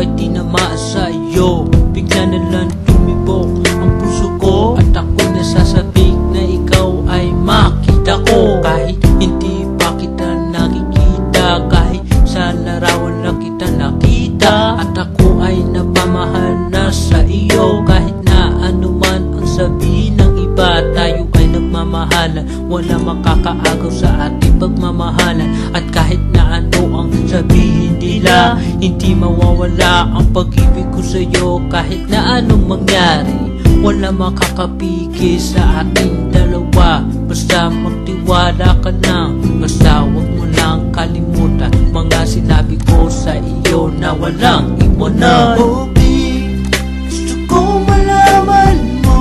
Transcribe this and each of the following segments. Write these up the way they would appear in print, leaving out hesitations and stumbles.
ay tinamaan sa'yo. Bigla na lang tumibok ang puso ko, at ako'y nasasabik na ikaw ay makita ko. Kahit hindi pa kita nakikita, kahit sa larawan lang kita nakita, at ako ay napamahal na sa iyo. Kahit na anuman ang sabihin ng iba, tayo ay nagmamahalan. Wala makakaagaw sa ating pagmamahalan. At kahit na ano ang sabihin nila, hindi mawawala ang pag-ibig ko sa'yo. Kahit na anong mangyari, wala makakapigil sa ating dalawa. Basta magtiwala ka lang, basta huwag mo lang kalimutan mga sinabi ko sa iyo na walang iwanan. Oh babe, gusto ko malaman mo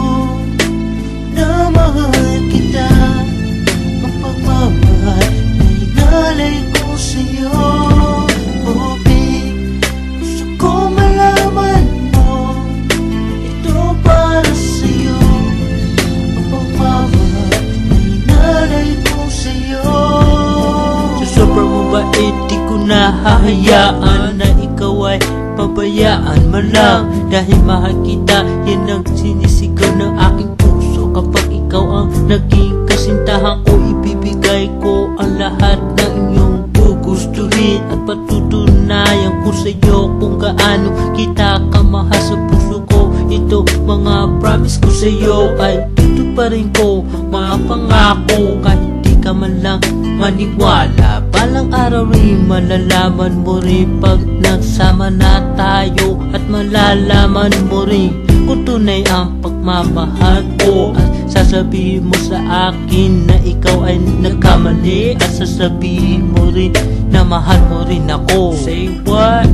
na mahal kita. Ang pagmamahal na inalay ko sa'yo. Oh babe, gusto ko malaman mo ito para sa'yo. Ang pagmamahal na inalay ko sa'yo. Sa sobrang mabait, di ko nahahayaan na ikaw ay pabayaan mo lang. Dahil mahal kita, yan ang sinisigaw ng aking puso. Kapag ikaw ang naging kasintahan ko, ibibigay ko ang lahat ng iyong gugustuhin. At patutunayan ko sa iyo kung gaano kita kamahal sa puso ko. Ito mga promise ko sa iyo ay tutuparin ko. Mga pangako kahit di ka man lang maniwala. Balang araw rin malalaman mo rin pag nagsama na tayo. At malalaman mo rin kung tunay ang pagmamahal ko. At sasabihin mo sa akin na ikaw ay nagkamali. At sasabihin mo rin na mahal mo rin ako. Say what?